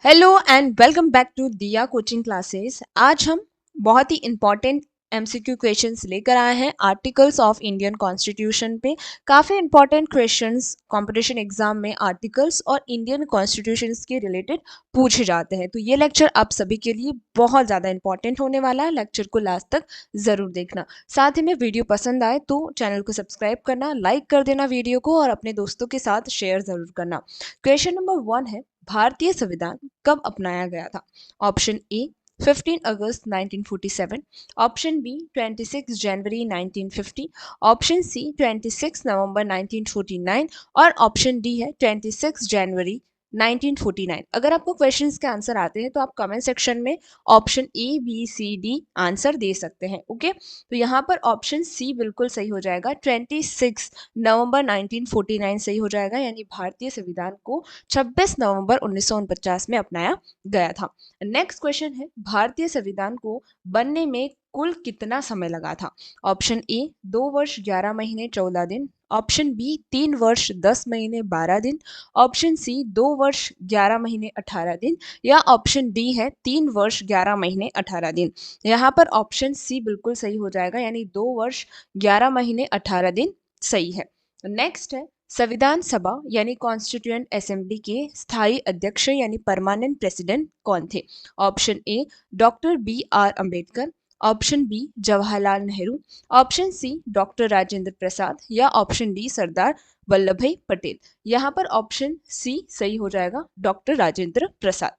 Hello and welcome back to Diya coaching classes. आज हम बहुत ही इंपॉर्टेंट एमसीक्यू क्वेश्चंस लेकर आए हैं आर्टिकल्स ऑफ इंडियन कॉन्स्टिट्यूशन पे। काफ़ी इंपॉर्टेंट क्वेश्चंस कंपटीशन एग्जाम में आर्टिकल्स और इंडियन कॉन्स्टिट्यूशंस के रिलेटेड पूछे जाते हैं, तो ये लेक्चर आप सभी के लिए बहुत ज़्यादा इंपॉर्टेंट होने वाला है। लेक्चर को लास्ट तक ज़रूर देखना। साथ ही में वीडियो पसंद आए तो चैनल को सब्सक्राइब करना, लाइक कर देना वीडियो को और अपने दोस्तों के साथ शेयर ज़रूर करना। क्वेश्चन नंबर 1 है, भारतीय संविधान कब अपनाया गया था? ऑप्शन ए 15 अगस्त 1947, ऑप्शन बी 26 जनवरी 1950, ऑप्शन सी 26 नवंबर 1949 और ऑप्शन डी है 26 जनवरी 1949। अगर आपको क्वेश्चंस के आंसर आते हैं तो आप कमेंट सेक्शन में option A B C D answer दे सकते हैं। ओके, तो यहाँ पर ऑप्शन सी बिल्कुल सही हो जाएगा। 26 नवंबर 1949 सही हो जाएगा, यानी भारतीय संविधान को 26 नवंबर 1949 में अपनाया गया था। नेक्स्ट क्वेश्चन है, भारतीय संविधान को बनने में कुल कितना समय लगा था? ऑप्शन ए 2 वर्ष 11 महीने 14 दिन, ऑप्शन बी 3 वर्ष 10 महीने 12 दिन, ऑप्शन सी 2 वर्ष 11 महीने 18 दिन या ऑप्शन डी है 3 वर्ष 11 महीने 18 दिन। यहाँ पर ऑप्शन सी बिल्कुल सही हो जाएगा, यानी 2 वर्ष 11 महीने 18 दिन सही है। नेक्स्ट है, संविधान सभा यानी कॉन्स्टिट्यूएंट असेंबली के स्थायी अध्यक्ष यानी परमानेंट प्रेसिडेंट कौन थे? Option A doctor B R Ambedkar, option B Jawaharlal Nehru, option C doctor Rajendra Prasad या ऑप्शन डी सरदार वल्लभ भाई पटेल। यहाँ पर ऑप्शन सी सही हो जाएगा, डॉक्टर राजेंद्र प्रसाद।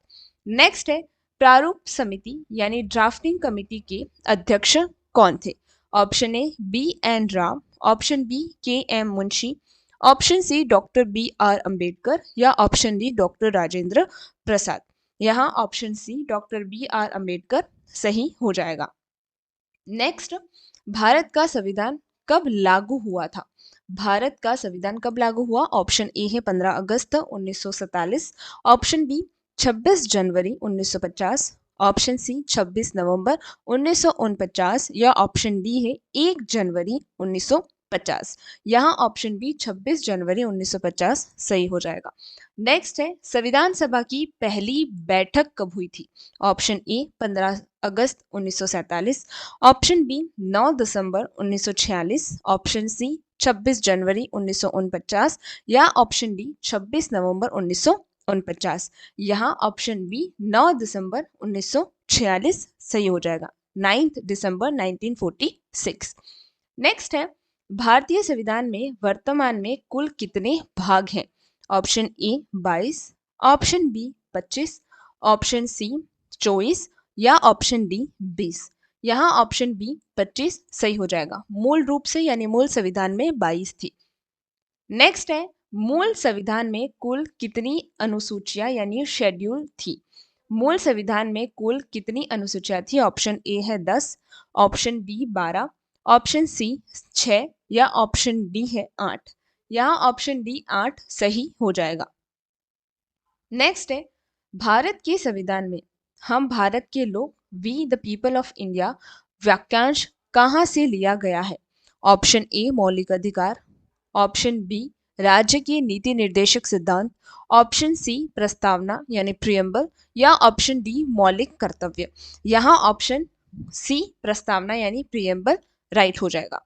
नेक्स्ट है, प्रारूप समिति यानी ड्राफ्टिंग कमेटी के अध्यक्ष कौन थे? Option A B N Rao, option B K M Munshi, option C doctor B R Ambedkar या option D doctor Rajendra Prasad. यहाँ option C doctor B R Ambedkar सही हो जाएगा। नेक्स्ट, भारत का संविधान कब लागू हुआ था? भारत का संविधान कब लागू हुआ? ऑप्शन ए है 15 अगस्त 1947, ऑप्शन बी 26 जनवरी 1950, ऑप्शन सी 26 नवंबर 1949 या ऑप्शन डी है 1 जनवरी 1950। यहाँ ऑप्शन बी 26 जनवरी 1950 सही हो जाएगा। नेक्स्ट है, संविधान सभा की पहली बैठक कब हुई थी? ऑप्शन ए 15 अगस्त 1947, ऑप्शन बी 9 दिसंबर 1946, ऑप्शन सी 26 जनवरी 1949 या ऑप्शन डी 26 नवंबर 1949। यहाँ ऑप्शन बी 9 दिसंबर 1946 सही हो जाएगा, 9 दिसंबर 1946। नेक्स्ट है, भारतीय संविधान में वर्तमान में कुल कितने भाग हैं? Option A 22, option B 25, option C 24 या ऑप्शन डी 20। यहाँ ऑप्शन बी 25 सही हो जाएगा। मूल रूप से यानी मूल संविधान में 22 थी। नेक्स्ट है, मूल संविधान में कुल कितनी अनुसूचियां यानी शेड्यूल थी? मूल संविधान में कुल कितनी अनुसूचियां थी? ऑप्शन ए है 10, ऑप्शन बी 12, ऑप्शन सी 6 या ऑप्शन डी है 8। यहाँ ऑप्शन डी 8 सही हो जाएगा। नेक्स्ट है, भारत के संविधान में हम भारत के लोग we the people of India वाक्यांश कहाँ से लिया गया है? ऑप्शन ए मौलिक अधिकार, ऑप्शन बी राज्य के नीति निर्देशक सिद्धांत, ऑप्शन सी प्रस्तावना यानी प्रियम्बल या ऑप्शन डी मौलिक कर्तव्य। यहाँ ऑप्शन सी प्रस्तावना यानी प्रियम्बल राइट हो जाएगा।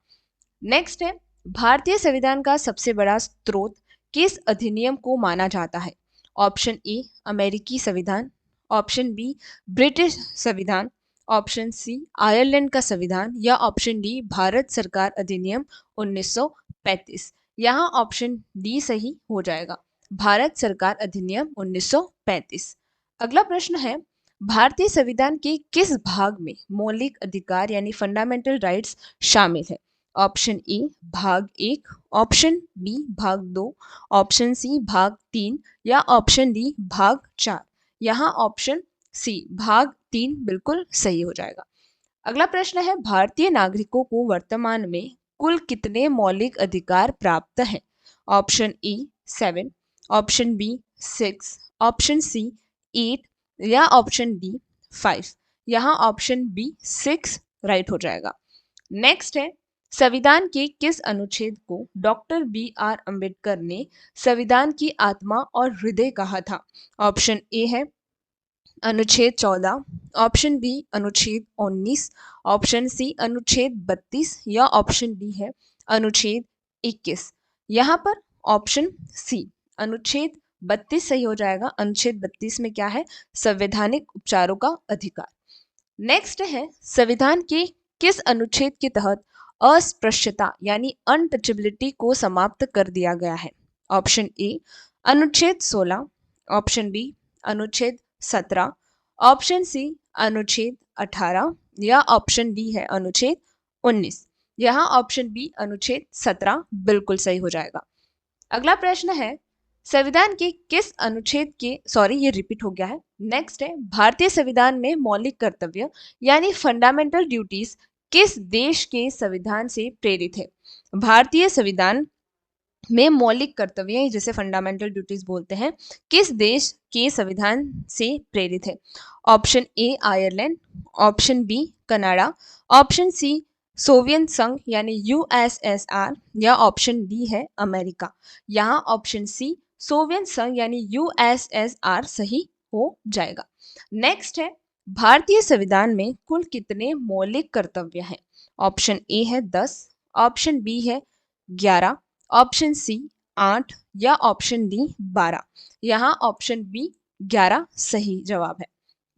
नेक्स्ट है, भारतीय संविधान का सबसे बड़ा स्रोत किस अधिनियम को माना जाता है? ऑप्शन ए अमेरिकी संविधान, ऑप्शन बी ब्रिटिश संविधान, ऑप्शन सी आयरलैंड का संविधान या ऑप्शन डी भारत सरकार अधिनियम 1935। यहाँ ऑप्शन डी सही हो जाएगा, भारत सरकार अधिनियम 1935। अगला प्रश्न है, भारतीय संविधान के किस भाग में मौलिक अधिकार यानी फंडामेंटल राइट्स शामिल है? ऑप्शन ए भाग 1, ऑप्शन बी भाग 2, ऑप्शन सी भाग 3 या ऑप्शन डी भाग 4। यहाँ ऑप्शन सी भाग 3 बिल्कुल सही हो जाएगा। अगला प्रश्न है, भारतीय नागरिकों को वर्तमान में कुल कितने मौलिक अधिकार प्राप्त हैं? Option A 7, option B 6, option C 8 या ऑप्शन डी 5। यहाँ ऑप्शन बी 6 राइट हो जाएगा। नेक्स्ट है, संविधान के किस अनुच्छेद को डॉक्टर बी आर अंबेडकर ने संविधान की आत्मा और हृदय कहा था? ऑप्शन ए है अनुच्छेद 14, ऑप्शन बी अनुच्छेद 19, ऑप्शन सी अनुच्छेद 32 या ऑप्शन डी है अनुच्छेद 21। यहाँ पर ऑप्शन सी अनुच्छेद 32 सही हो जाएगा। अनुच्छेद 32 में क्या है? संवैधानिक उपचारों का अधिकार। नेक्स्ट है, संविधान के किस अनुच्छेद के तहत अस्पृश्यता यानी अनटचेबिलिटी को समाप्त कर दिया गया है? ऑप्शन ए अनुच्छेद 16, ऑप्शन बी अनुच्छेद 17, ऑप्शन सी अनुच्छेद 18 या ऑप्शन डी है अनुच्छेद 19। यहाँ ऑप्शन बी अनुच्छेद 17 बिल्कुल सही हो जाएगा। अगला प्रश्न है, संविधान के किस अनुच्छेद के, सॉरी ये रिपीट हो गया है। नेक्स्ट है, भारतीय संविधान में मौलिक कर्तव्य यानी फंडामेंटल ड्यूटीज किस देश के संविधान से प्रेरित है? भारतीय संविधान में मौलिक कर्तव्य जिसे फंडामेंटल ड्यूटीज बोलते हैं, किस देश के संविधान से प्रेरित है? Option A Ireland, option B Canada, option C Soviet संघ यानी यूएसएसआर या ऑप्शन डी है अमेरिका। यहाँ ऑप्शन सी सोवियत संघ यानी यूएसएसआर सही हो जाएगा। नेक्स्ट है, भारतीय संविधान में कुल कितने मौलिक कर्तव्य हैं? ऑप्शन ए है 10, ऑप्शन बी है 11, ऑप्शन सी 8 या ऑप्शन डी 12। यहाँ ऑप्शन बी 11 सही जवाब है।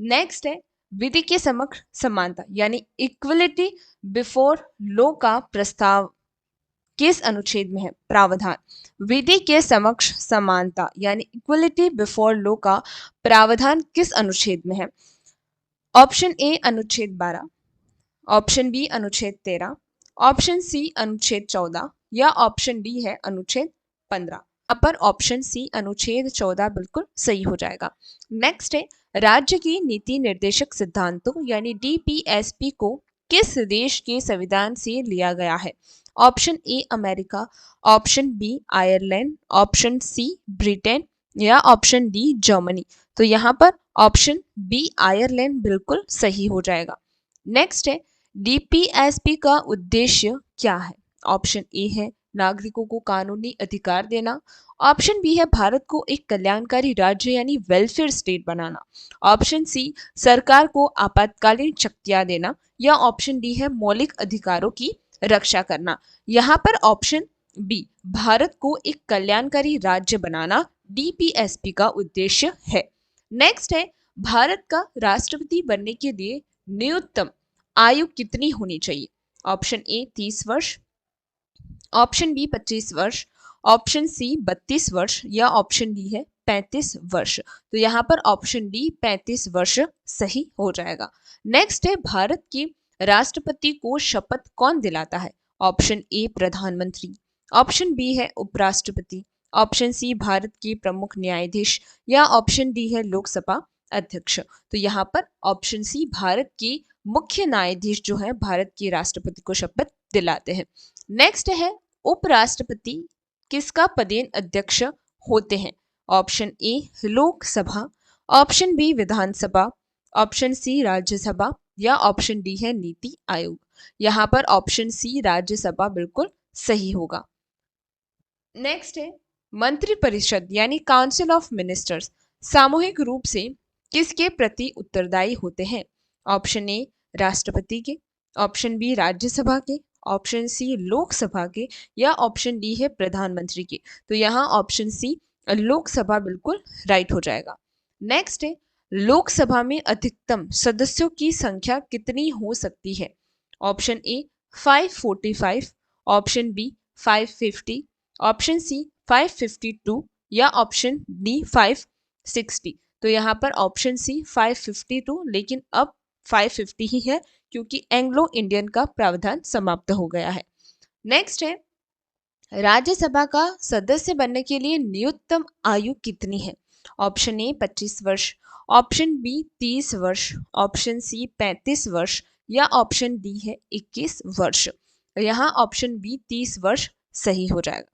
नेक्स्ट है, विधि के समक्ष समानता यानी इक्वलिटी बिफोर लॉ का प्रस्ताव किस अनुच्छेद में है? प्रावधान। विधि के समक्ष समानता यानी इक्वलिटी बिफोर लॉ का प्रावधान किस अनुच्छेद में है? ऑप्शन ए अनुच्छेद 12, ऑप्शन बी अनुच्छेद 13, ऑप्शन सी अनुच्छेद 14 या ऑप्शन डी है अनुच्छेद 15। यहाँ पर ऑप्शन सी अनुच्छेद 14 बिल्कुल सही हो जाएगा। नेक्स्ट है, राज्य की नीति निर्देशक सिद्धांतों यानी डीपीएसपी को किस देश के संविधान से लिया गया है? Option A America, option B Ireland, option C Britain या ऑप्शन डी जर्मनी। तो यहाँ पर ऑप्शन बी आयरलैंड बिल्कुल सही हो जाएगा। नेक्स्ट है, डीपीएसपी का उद्देश्य क्या है? ऑप्शन ए है नागरिकों को कानूनी अधिकार देना, ऑप्शन बी है भारत को एक कल्याणकारी राज्य यानी वेलफेयर स्टेट बनाना, ऑप्शन सी सरकार को आपातकालीन शक्तियां देना या ऑप्शन डी है मौलिक अधिकारों की रक्षा करना। यहाँ पर ऑप्शन बी भारत को एक कल्याणकारी राज्य बनाना डीपीएसपी का उद्देश्य है। नेक्स्ट है, भारत का राष्ट्रपति बनने के लिए न्यूनतम आयु कितनी होनी चाहिए? ऑप्शन ए 30 वर्ष, ऑप्शन बी 25 वर्ष, ऑप्शन सी 32 वर्ष या ऑप्शन डी है 35 वर्ष। तो यहाँ पर ऑप्शन डी 35 वर्ष सही हो जाएगा। नेक्स्ट है, भारत के राष्ट्रपति को शपथ कौन दिलाता है? ऑप्शन ए प्रधानमंत्री, ऑप्शन बी है उपराष्ट्रपति, ऑप्शन सी भारत के प्रमुख न्यायाधीश या ऑप्शन डी है लोकसभा अध्यक्ष। तो यहाँ पर ऑप्शन सी भारत के मुख्य न्यायाधीश जो है भारत के राष्ट्रपति को शपथ दिलाते हैं। नेक्स्ट है, उपराष्ट्रपति किसका पदेन अध्यक्ष होते हैं? Option A Lok Sabha, option B Vidhan Sabha, option C Rajya Sabha या ऑप्शन डी है नीति आयोग। यहाँ पर ऑप्शन सी राज्यसभा बिल्कुल सही होगा। नेक्स्ट है, मंत्रिपरिषद यानी काउंसिल ऑफ मिनिस्टर्स सामूहिक रूप से किसके प्रति उत्तरदायी होते हैं? ऑप्शन ए राष्ट्रपति के, ऑप्शन बी राज्यसभा के, ऑप्शन सी लोकसभा के या ऑप्शन डी है प्रधानमंत्री के। तो यहाँ ऑप्शन सी लोकसभा बिल्कुल राइट हो जाएगा। नेक्स्ट है, लोकसभा में अधिकतम सदस्यों की संख्या कितनी हो सकती है? Option A 545, option B 550, option C 552 या ऑप्शन डी 560। तो यहाँ पर ऑप्शन सी 552, लेकिन अब 550 ही है क्योंकि एंग्लो इंडियन का प्रावधान समाप्त हो गया है। नेक्स्ट है, राज्यसभा का सदस्य बनने के लिए न्यूनतम आयु कितनी है? ऑप्शन ए 25 वर्ष, ऑप्शन बी 30 वर्ष, ऑप्शन सी 35 वर्ष या ऑप्शन डी है 21 वर्ष। यहाँ ऑप्शन बी 30 वर्ष सही हो जाएगा।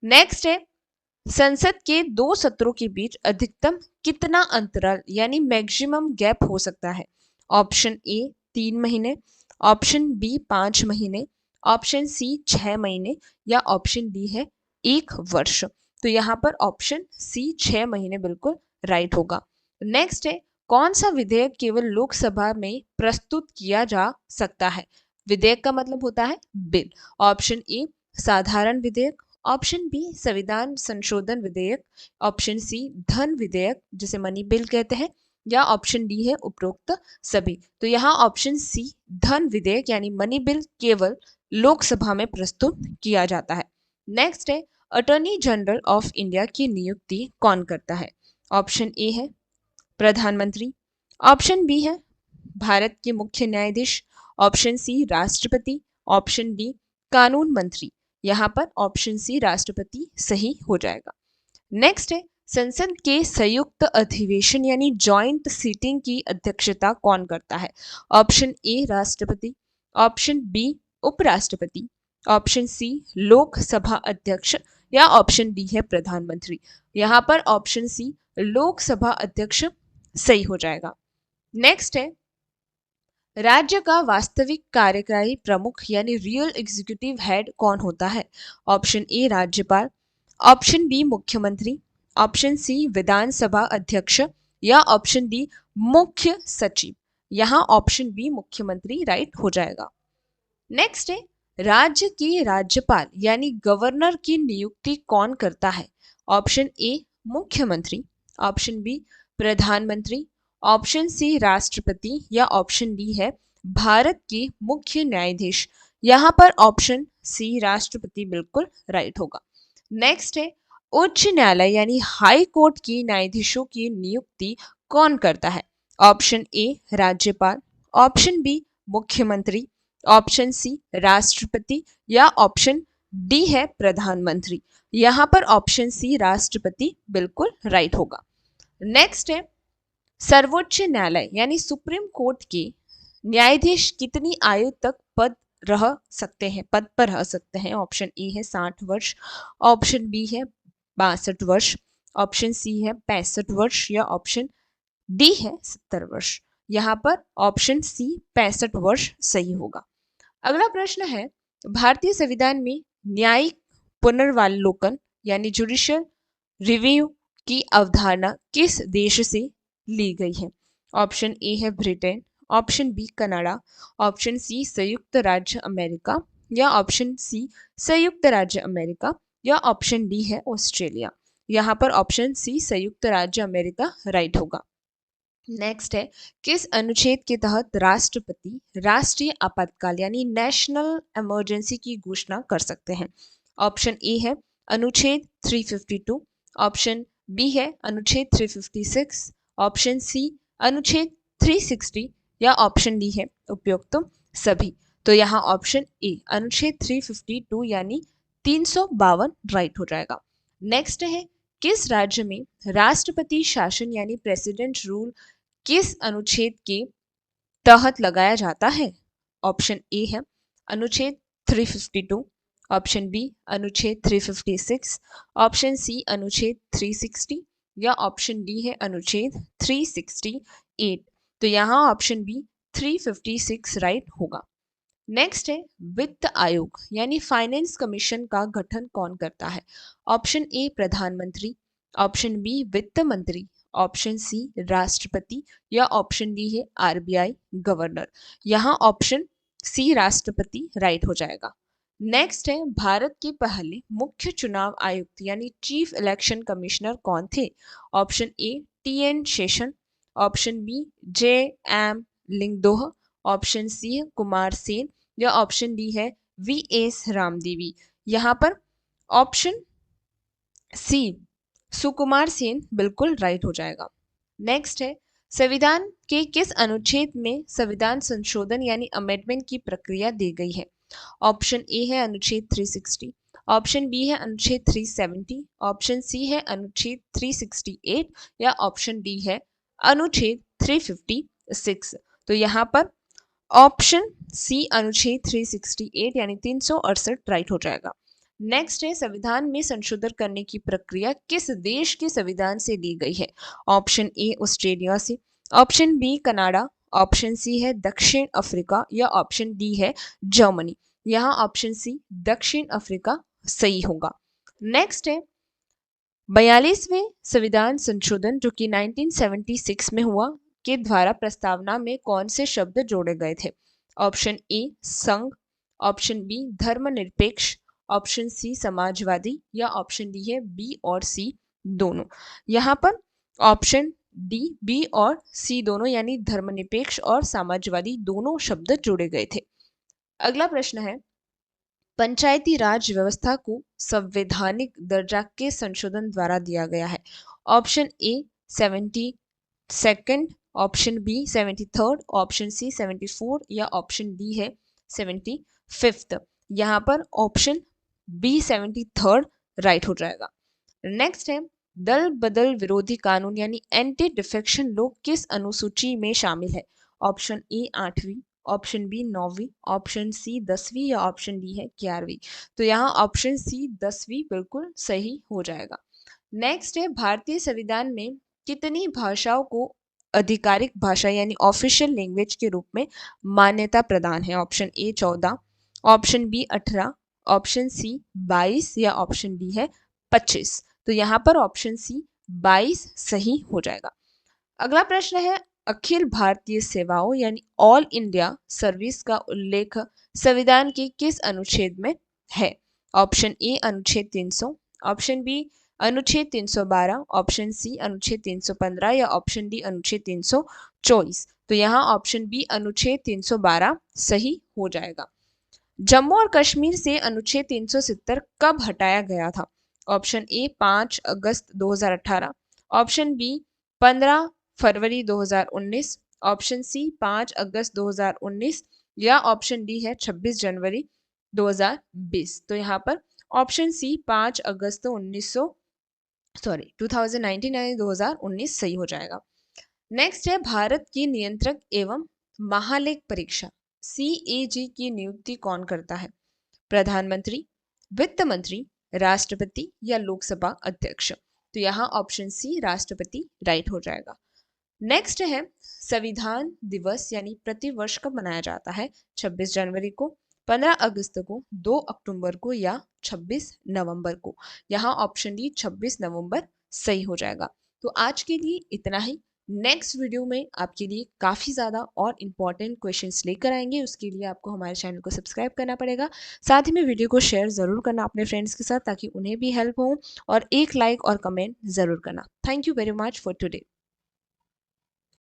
नेक्स्ट है, संसद के 2 सत्रों के बीच अधिकतम कितना अंतराल यानी मैक्सिमम गैप हो सकता है? ऑप्शन ए 3 महीने, ऑप्शन बी 5 महीने, ऑप्शन सी 6 महीने या ऑप्शन डी है 1 वर्ष। तो यहाँ पर ऑप्शन सी 6 महीने बिल्कुल राइट होगा। नेक्स्ट है, कौन सा विधेयक केवल लोकसभा में प्रस्तुत किया जा सकता है? विधेयक का मतलब होता है बिल। ऑप्शन ए साधारण विधेयक, ऑप्शन बी संविधान संशोधन विधेयक, ऑप्शन सी धन विधेयक जिसे मनी बिल कहते हैं, या ऑप्शन डी है उपरोक्त सभी। तो यहाँ ऑप्शन सी धन विधेयक यानी मनी बिल केवल लोकसभा में प्रस्तुत किया जाता है। नेक्स्ट है, अटॉर्नी जनरल ऑफ इंडिया की नियुक्ति कौन करता है? ऑप्शन ए है प्रधानमंत्री, ऑप्शन बी है भारत के मुख्य न्यायाधीश, ऑप्शन सी राष्ट्रपति, ऑप्शन डी कानून मंत्री। यहाँ पर ऑप्शन सी राष्ट्रपति सही हो जाएगा। नेक्स्ट है, संसद के संयुक्त अधिवेशन यानी जॉइंट सीटिंग की अध्यक्षता कौन करता है? ऑप्शन ए राष्ट्रपति, ऑप्शन बी उपराष्ट्रपति, ऑप्शन सी लोकसभा अध्यक्ष, या ऑप्शन डी है प्रधानमंत्री। यहाँ पर ऑप्शन सी लोकसभा अध्यक्ष सही हो जाएगा। नेक्स्ट है, राज्य का वास्तविक कार्यकारी प्रमुख यानी रियल एग्जीक्यूटिव हेड कौन होता है? ऑप्शन ए राज्यपाल, ऑप्शन बी मुख्यमंत्री, ऑप्शन सी विधानसभा अध्यक्ष, या ऑप्शन डी मुख्य सचिव। यहाँ ऑप्शन बी मुख्यमंत्री राइट हो जाएगा। नेक्स्ट है, राज्य के राज्यपाल यानी गवर्नर की नियुक्ति कौन करता है? ऑप्शन ए मुख्यमंत्री, ऑप्शन बी प्रधानमंत्री, ऑप्शन सी राष्ट्रपति, या ऑप्शन डी है भारत के मुख्य न्यायाधीश। यहाँ पर ऑप्शन सी राष्ट्रपति बिल्कुल राइट होगा। नेक्स्ट है, उच्च न्यायालय यानी हाई कोर्ट के न्यायाधीशों की नियुक्ति कौन करता है? ऑप्शन ए राज्यपाल, ऑप्शन बी मुख्यमंत्री, ऑप्शन सी राष्ट्रपति, या ऑप्शन डी है प्रधानमंत्री। यहाँ पर ऑप्शन सी राष्ट्रपति बिल्कुल राइट होगा। नेक्स्ट है, सर्वोच्च न्यायालय यानी सुप्रीम कोर्ट के न्यायाधीश कितनी आयु तक पद पर रह सकते हैं? ऑप्शन ए है 60 वर्ष, ऑप्शन बी है 62 वर्ष, ऑप्शन सी है 65 वर्ष, या ऑप्शन डी है 70 वर्ष। यहाँ पर ऑप्शन सी 65 वर्ष सही होगा। अगला प्रश्न है, भारतीय संविधान में न्यायिक पुनर्वालोकन यानी जुडिशियल रिव्यू की अवधारणा किस देश से ली गई है? ऑप्शन ए है Britain, option B Canada, option C संयुक्त राज्य अमेरिका, या ऑप्शन सी संयुक्त राज्य अमेरिका, या ऑप्शन डी है ऑस्ट्रेलिया। यहाँ पर ऑप्शन सी संयुक्त राज्य अमेरिका राइट होगा। नेक्स्ट है, किस अनुच्छेद के तहत राष्ट्रपति राष्ट्रीय आपातकाल यानी नेशनल इमरजेंसी की घोषणा कर सकते हैं? ऑप्शन ए है अनुच्छेद 352, ऑप्शन बी है अनुच्छेद 356, ऑप्शन सी अनुच्छेद 360, या ऑप्शन डी है उपयुक्त सभी। तो यहाँ ऑप्शन ए अनुच्छेद 352 यानी 352 राइट हो जाएगा। नेक्स्ट है, किस राज्य में राष्ट्रपति शासन यानी प्रेसिडेंट रूल किस अनुच्छेद के तहत लगाया जाता है? ऑप्शन ए है अनुच्छेद 352, ऑप्शन बी अनुच्छेद 356, ऑप्शन सी अनुच्छेद 360, या ऑप्शन डी है अनुच्छेद 368। तो यहाँ ऑप्शन बी 356 राइट होगा। नेक्स्ट है, वित्त आयोग यानी फाइनेंस कमीशन का गठन कौन करता है? ऑप्शन ए प्रधानमंत्री, ऑप्शन बी वित्त मंत्री, ऑप्शन सी राष्ट्रपति, या ऑप्शन डी है आरबीआई गवर्नर। यहाँ ऑप्शन सी राष्ट्रपति राइट हो जाएगा। नेक्स्ट है, भारत के पहले मुख्य चुनाव आयुक्त यानी चीफ इलेक्शन कमिश्नर कौन थे? Option A T N. Seshan, option B J M. Lyngdoh, option C है कुमार सेन, या ऑप्शन डी है वी.एस. रामदेवी। यहाँ पर ऑप्शन सी सुकुमार सेन बिल्कुल राइट हो जाएगा। नेक्स्ट है, संविधान के किस अनुच्छेद में संविधान संशोधन यानी अमेंडमेंट की प्रक्रिया दी गई है? ऑप्शन ए है अनुच्छेद 360, ऑप्शन बी है अनुच्छेद 370, ऑप्शन सी है अनुच्छेद 368, या ऑप्शन डी है अनुच्छेद 356। तो यहाँ पर ऑप्शन सी अनुच्छेद 368 यानी 368 राइट हो जाएगा। नेक्स्ट है, संविधान में संशोधन करने की प्रक्रिया किस देश के संविधान से ली गई है? ऑप्शन ए ऑस्ट्रेलिया से, option B Canada, option C है दक्षिण अफ्रीका, या ऑप्शन डी है जर्मनी। यहाँ ऑप्शन सी दक्षिण अफ्रीका सही होगा। नेक्स्ट है, 42वें संविधान संशोधन जो कि 1976 में हुआ के द्वारा प्रस्तावना में कौन से शब्द जोड़े गए थे? ऑप्शन ए संघ, ऑप्शन बी धर्मनिरपेक्ष, ऑप्शन सी समाजवादी या ऑप्शन डी है बी और सी दोनों। यहाँ पर ऑप्शन डी, बी और सी दोनों यानी धर्मनिरपेक्ष और समाजवादी दोनों शब्द जोड़े गए थे। अगला प्रश्न है, पंचायती राज व्यवस्था को संवैधानिक दर्जा के संशोधन द्वारा दिया गया है। Option A 72nd, option B 73rd, option C 74 या ऑप्शन डी है 75th। यहाँ पर ऑप्शन बी 73rd राइट हो जाएगा। नेक्स्ट है, दल बदल विरोधी कानून यानी एंटी डिफेक्शन लॉ किस अनुसूची में शामिल है? ऑप्शन ए 8वीं, ऑप्शन बी 9वीं, ऑप्शन सी 10वीं या ऑप्शन डी है 11वीं। तो यहाँ ऑप्शन सी 10वीं बिल्कुल सही हो जाएगा। नेक्स्ट है, भारतीय संविधान में कितनी भाषाओं को आधिकारिक भाषा यानी ऑफिशियल लैंग्वेज के रूप में मान्यता प्रदान है? Option A 14, option B 18, option C 22 या ऑप्शन डी है 25। तो यहाँ पर ऑप्शन सी 22 सही हो जाएगा। अगला प्रश्न है, अखिल भारतीय सेवाओं यानी ऑल इंडिया सर्विस का उल्लेख संविधान के किस अनुच्छेद में है? ऑप्शन ए अनुच्छेद 300, ऑप्शन बी अनुच्छेद 312, ऑप्शन सी अनुच्छेद 315 या ऑप्शन डी अनुच्छेद 324। तो यहाँ ऑप्शन बी अनुच्छेद 312 सही हो जाएगा। जम्मू और कश्मीर से अनुच्छेद 370 कब हटाया गया था? ऑप्शन ए 5 अगस्त 2018, ऑप्शन बी 15 फरवरी 2019, ऑप्शन सी 5 अगस्त 2019 या ऑप्शन डी है 26 जनवरी 2020। तो यहाँ पर ऑप्शन सी 5 अगस्त 2019 यानी 2019 सही हो जाएगा। नेक्स्ट है, भारत की नियंत्रक एवं महालेख परीक्षा CAG की नियुक्ति कौन करता है? प्रधानमंत्री, वित्त मंत्री, राष्ट्रपति या लोकसभा अध्यक्ष। तो यहाँ ऑप्शन सी राष्ट्रपति राइट हो जाएगा। नेक्स्ट है, संविधान दिवस यानी प्रतिवर्ष कब मनाया जाता है? 26 जनवरी को, 15 अगस्त को, 2 अक्टूबर को या 26 नवंबर को। यहाँ ऑप्शन डी 26 नवंबर सही हो जाएगा। तो आज के लिए इतना ही। नेक्स्ट वीडियो में आपके लिए काफ़ी ज़्यादा और इम्पॉर्टेंट क्वेश्चंस लेकर आएंगे। उसके लिए आपको हमारे चैनल को सब्सक्राइब करना पड़ेगा। साथ ही में वीडियो को शेयर ज़रूर करना अपने फ्रेंड्स के साथ ताकि उन्हें भी हेल्प हो, और एक लाइक और कमेंट ज़रूर करना। Thank you very much for today.